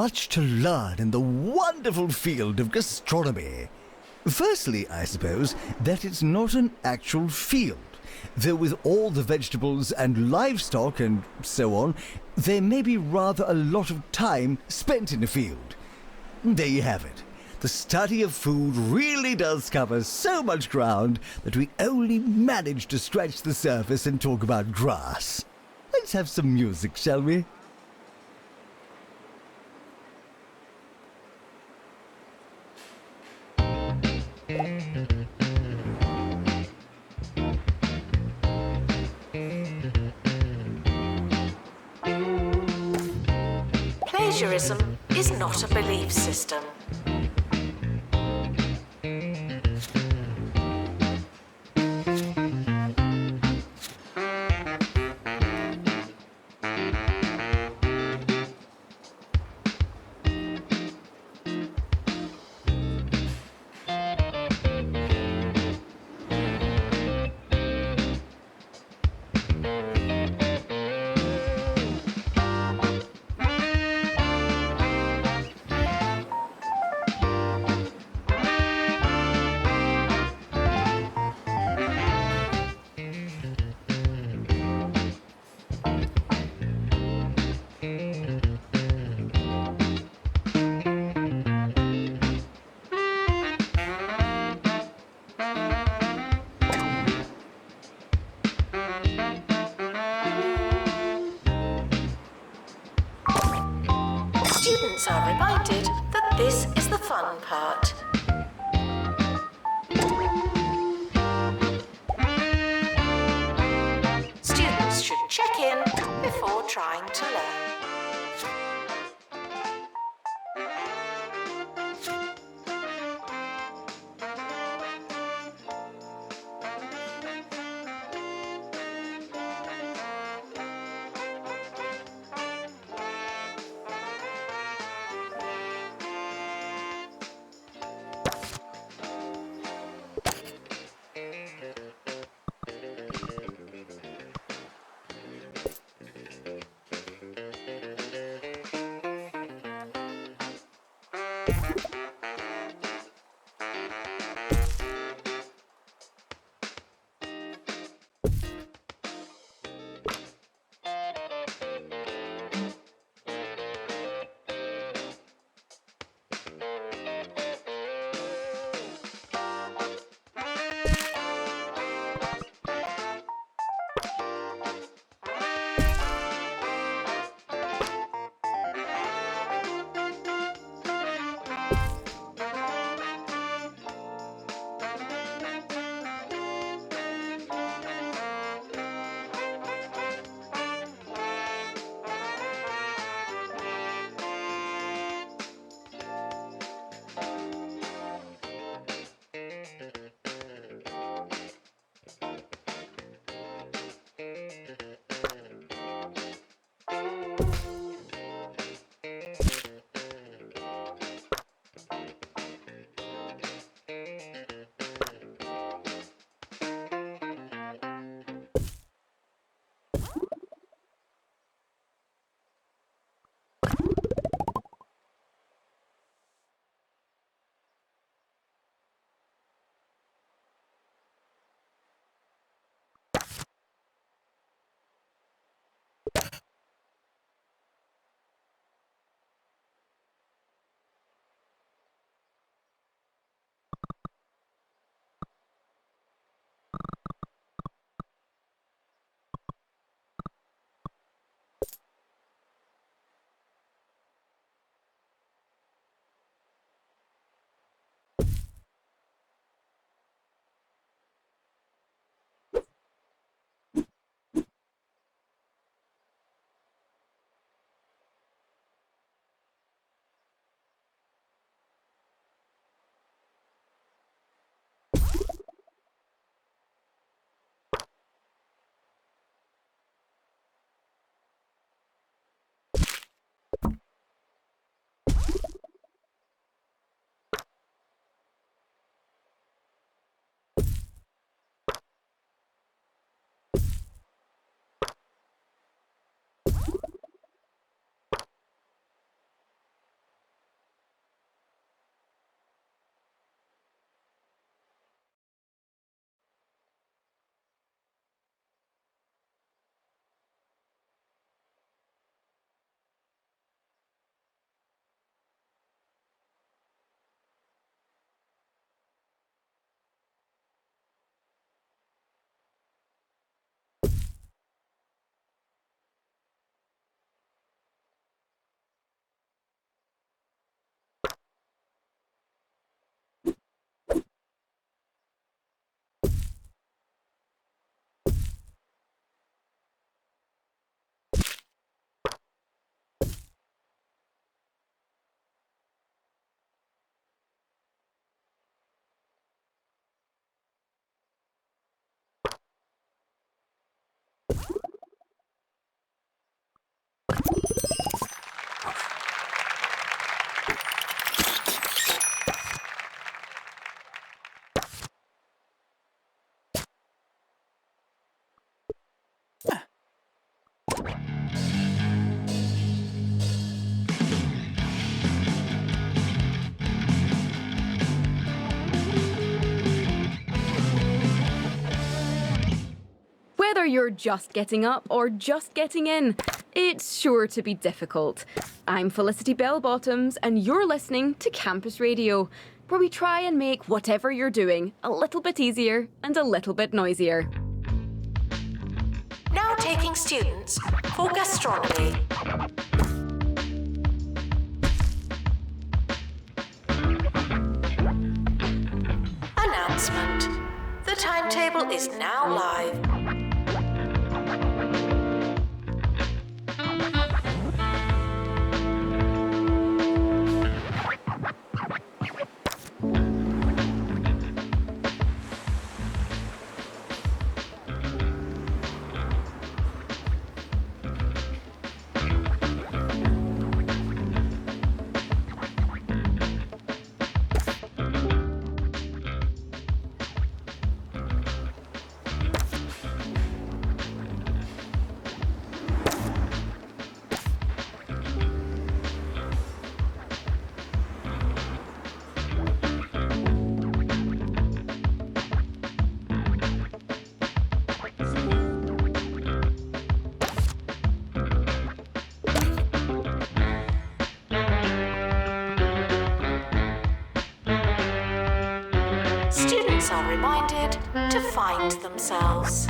Much to learn in the wonderful field of gastronomy. Firstly, I suppose, that it's not an actual field, though with all the vegetables and livestock and so on, there may be rather a lot of time spent in a field. There you have it. The study of food really does cover so much ground that we only manage to scratch the surface and talk about grass. Let's have some music, shall we? Plagiarism is not a belief system. Students are reminded that this is the fun part. Students should check in before trying to learn. Whether you're just getting up or just getting in, it's sure to be difficult. I'm Felicity Bell-Bottoms, and you're listening to Campus Radio, where we try and make whatever you're doing a little bit easier and a little bit noisier. Now taking students for gastronomy. Announcement. The timetable is now live. Students are reminded to find themselves.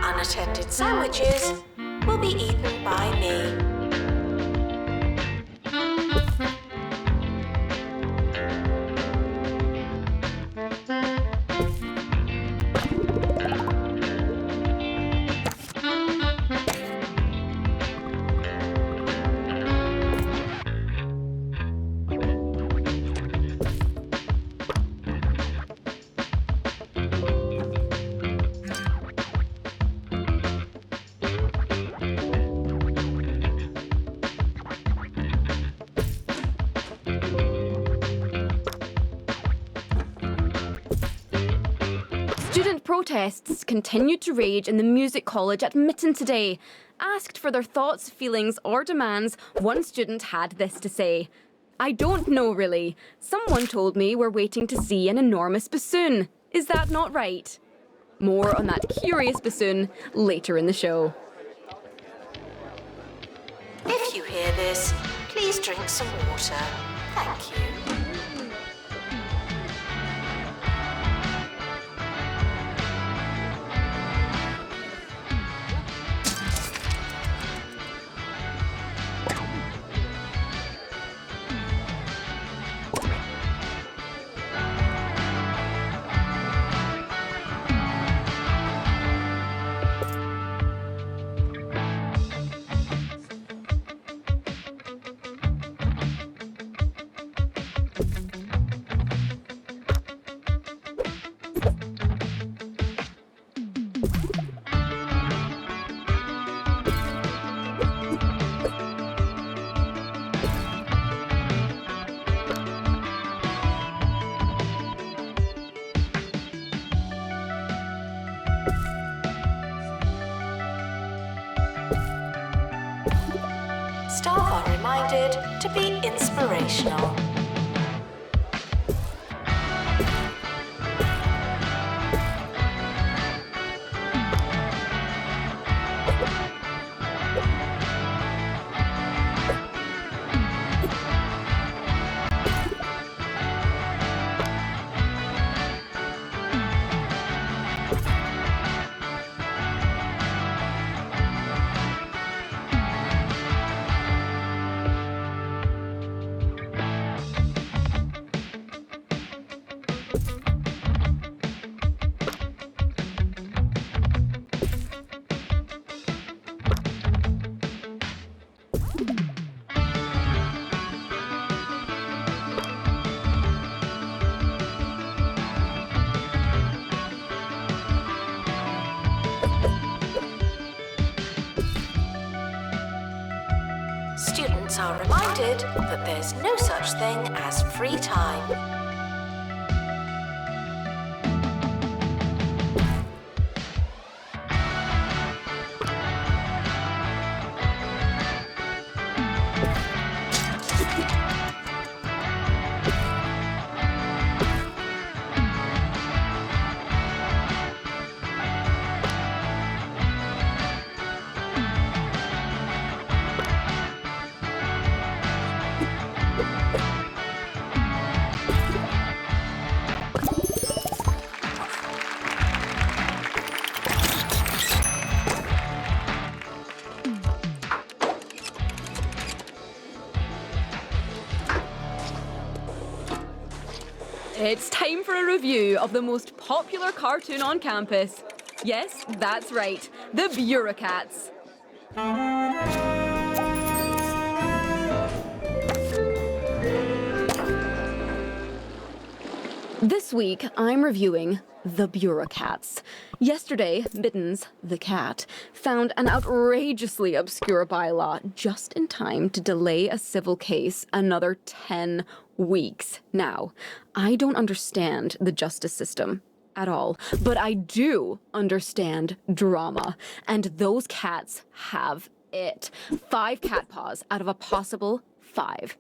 Unattended sandwiches will be eaten by me. Student protests continued to rage in the Music College at Mitten today. Asked for their thoughts, feelings or demands, one student had this to say. "I don't know really. Someone told me we're waiting to see an enormous bassoon. Is that not right?" More on that curious bassoon later in the show. If you hear this, please drink some water. Thank you. be inspirational. Students are reminded that there's no such thing as free time. It's time for a review of the most popular cartoon on campus. Yes, that's right, the Bureaucrats. This week, I'm reviewing the Bureaucrats. Yesterday, Mittens, the cat, found an outrageously obscure bylaw just in time to delay a civil case another 10 weeks. Now, I don't understand the justice system at all, but I do understand drama, and those cats have it. 5 cat paws out of a possible 5.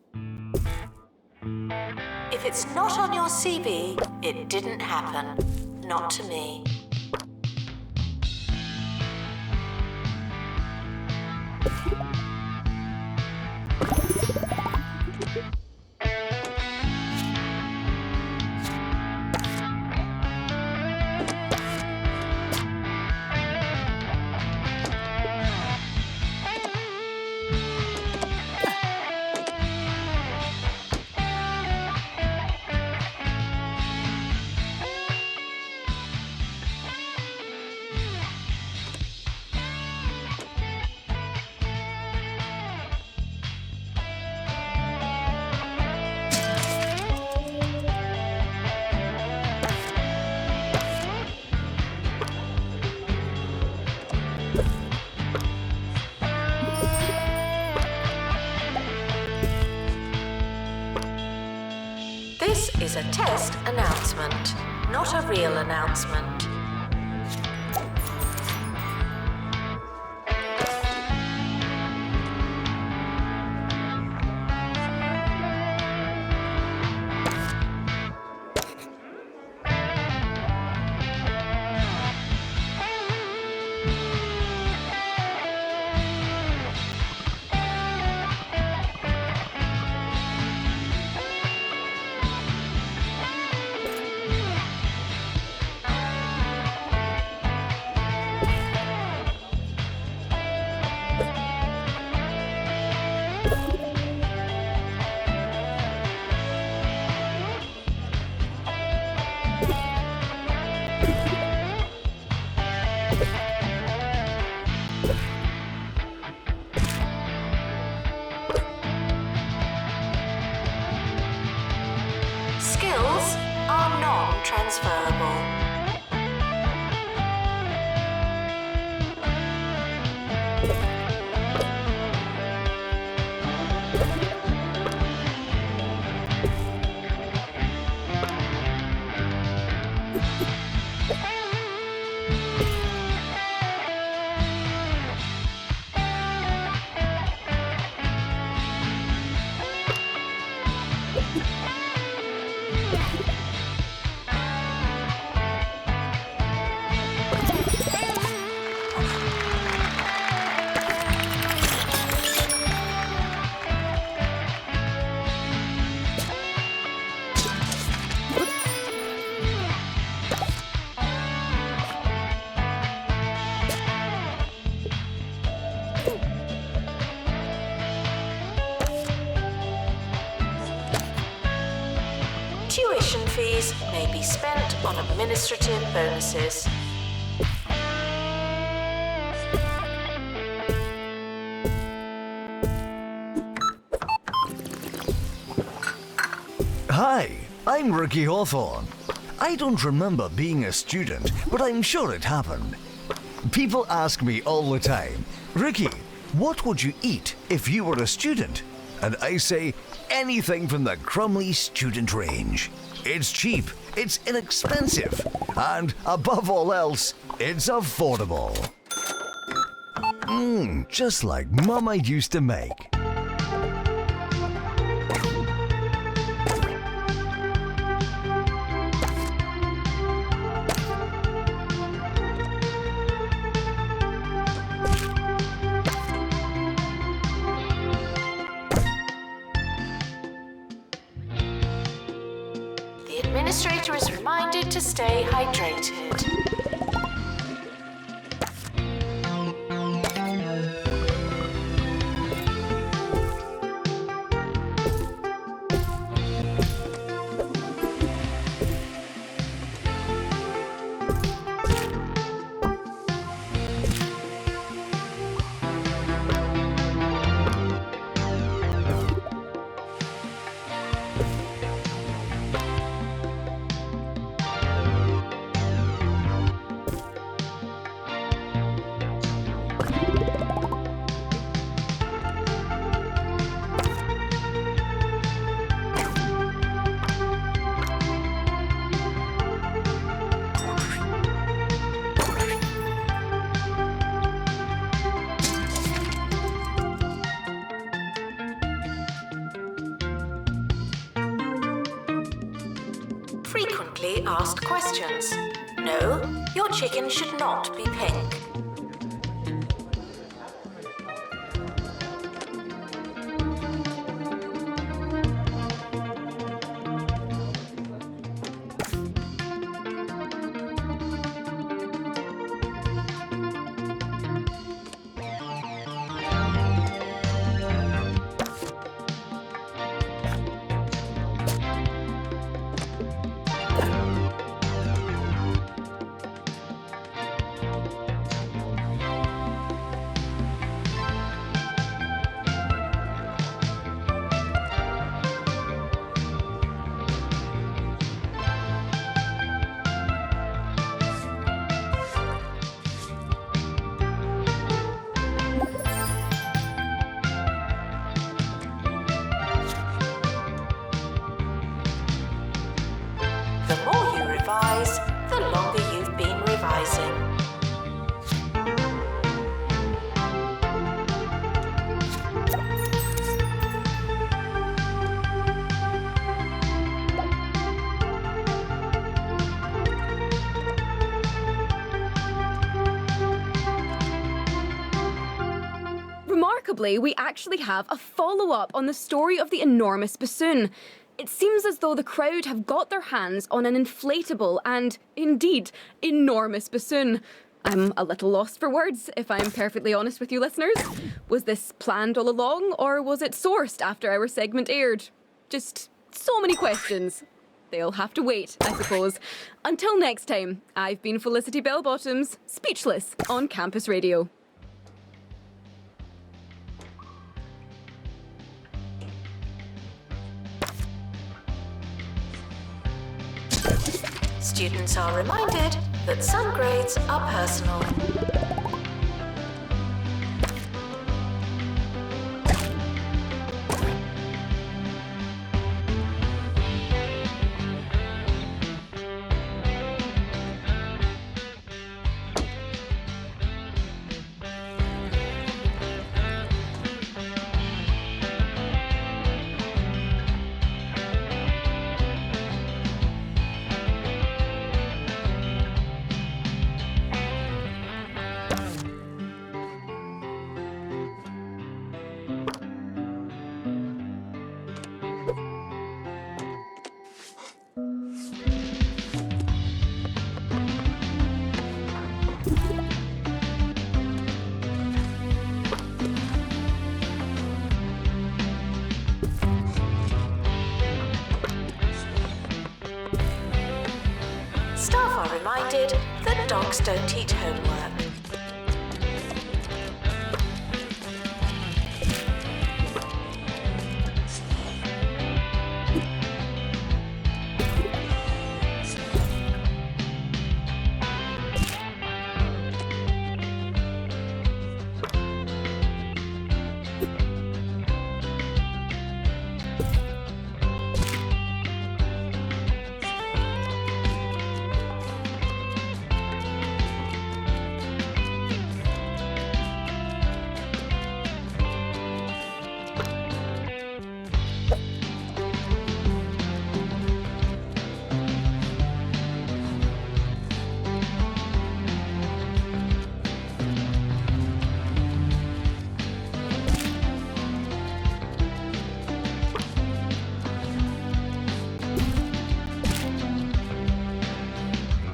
If it's not on your CV, it didn't happen. Not to me. This is a test announcement, not a real announcement. Skills are non-transferable. fees may be spent on administrative bonuses. Hi, I'm Ricky Hawthorne. I don't remember being a student, but I'm sure it happened. People ask me all the time, Ricky, what would you eat if you were a student? And I say, anything from the Crumley student range. It's cheap, it's inexpensive, and above all else, it's affordable. Just like Mama used to make. The administrator is reminded to stay hydrated. Frequently asked questions. No, your chicken should not be pink. The more you revise, the longer you've been revising. Remarkably, we actually have a follow-up on the story of the enormous bassoon. It seems as though the crowd have got their hands on an inflatable and, indeed, enormous bassoon. I'm a little lost for words, if I'm perfectly honest with you listeners. Was this planned all along, or was it sourced after our segment aired? Just so many questions. They'll have to wait, I suppose. Until next time, I've been Felicity Bellbottoms, speechless on Campus Radio. Students are reminded that some grades are personal. reminded that dogs don't eat homework.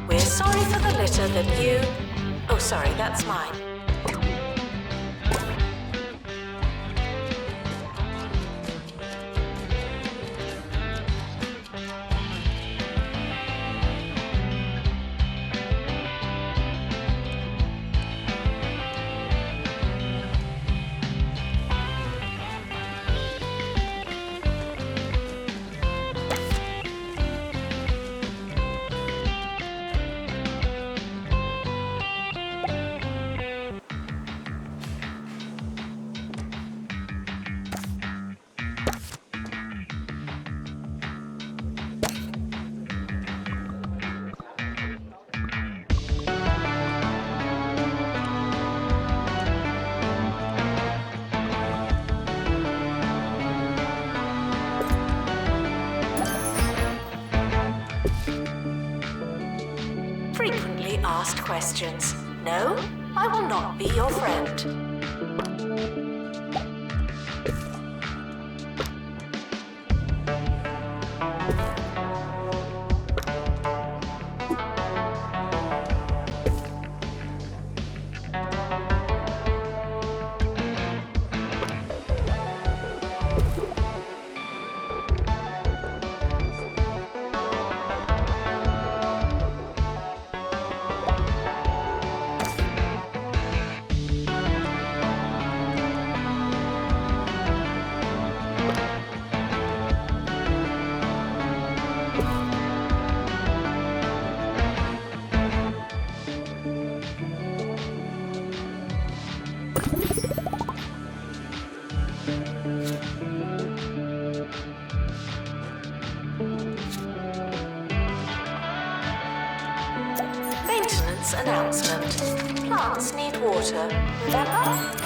We're sorry for the litter that you... Oh, sorry, that's mine. Frequently asked questions. No, I will not be your friend. Maintenance announcement. Plants need water, remember?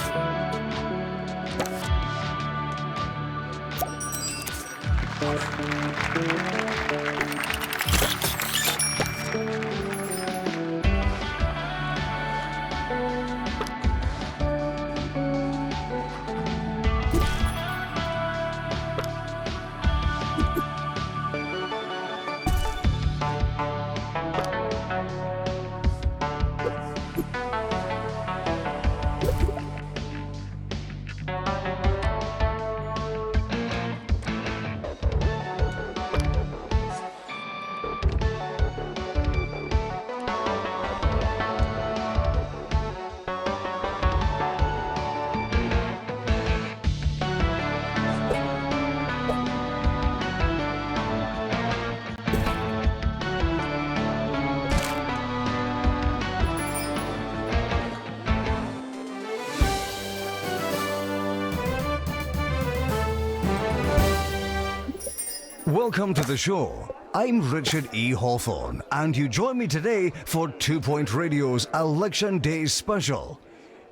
Welcome to the show. I'm Richard E. Hawthorne, and you join me today for 2 Point Radio's Election Day Special.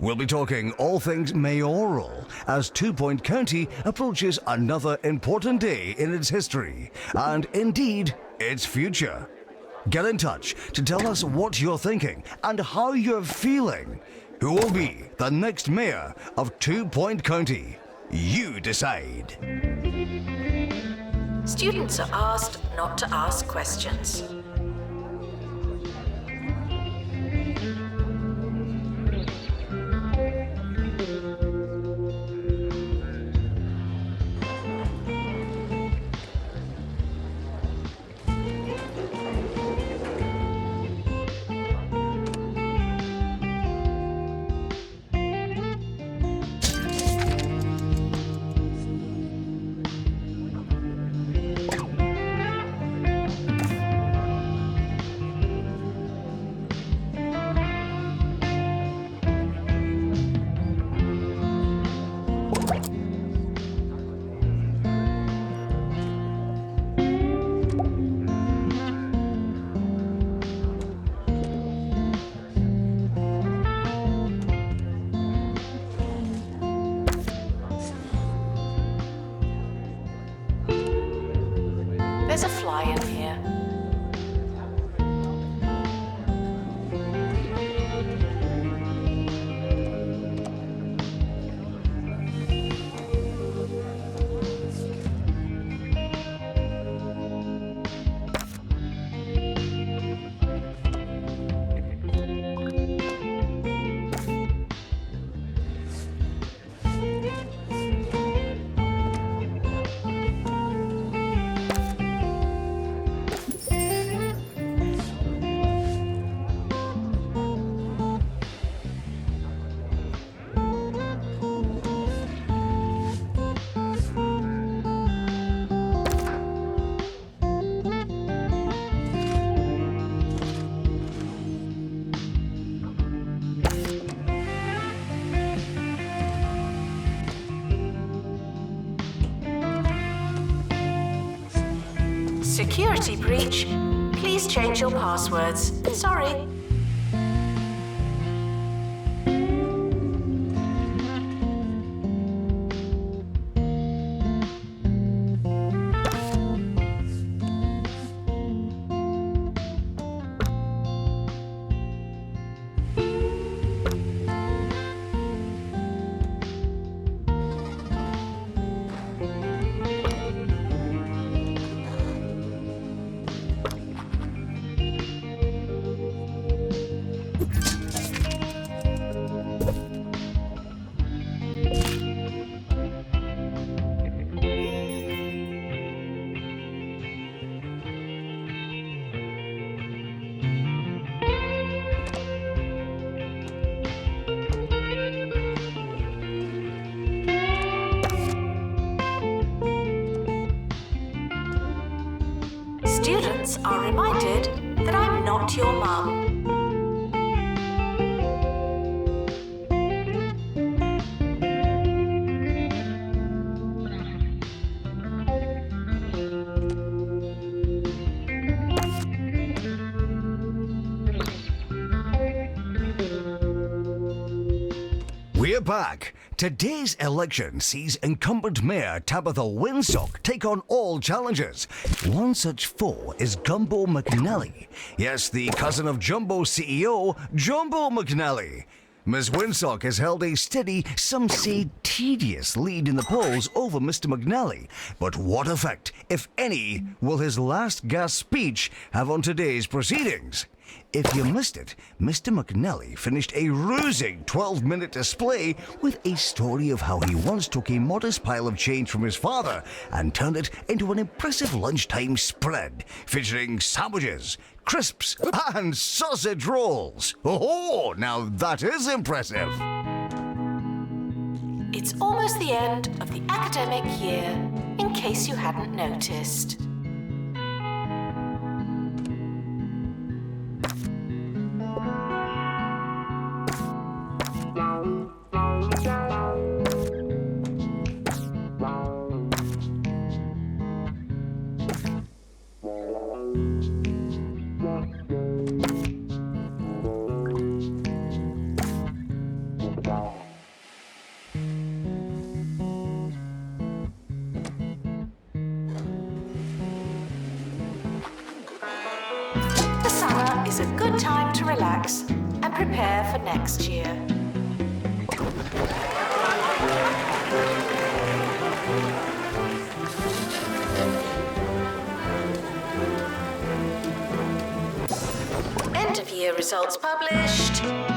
We'll be talking all things mayoral as 2 Point County approaches another important day in its history, and indeed, its future. Get in touch to tell us what you're thinking and how you're feeling. Who will be the next mayor of 2 Point County? You decide. Students are asked not to ask questions. Security breach. Please change your passwords. Sorry. Students are reminded that I'm not your mum. We're back. Today's election sees incumbent Mayor Tabitha Winsock take on all challenges. One such foe is Gumbo McNally. Yes, the cousin of Jumbo CEO, Jumbo McNally. Ms. Winsock has held a steady, some say tedious lead in the polls over Mr. McNally. But what effect, if any, will his last gasp speech have on today's proceedings? If you missed it, Mr. McNally finished a rousing 12-minute display with a story of how he once took a modest pile of change from his father and turned it into an impressive lunchtime spread featuring sandwiches, crisps, and sausage rolls. Oh, now that is impressive. It's almost the end of the academic year, in case you hadn't noticed. The summer is a good time to relax and prepare for next year. End of year results published.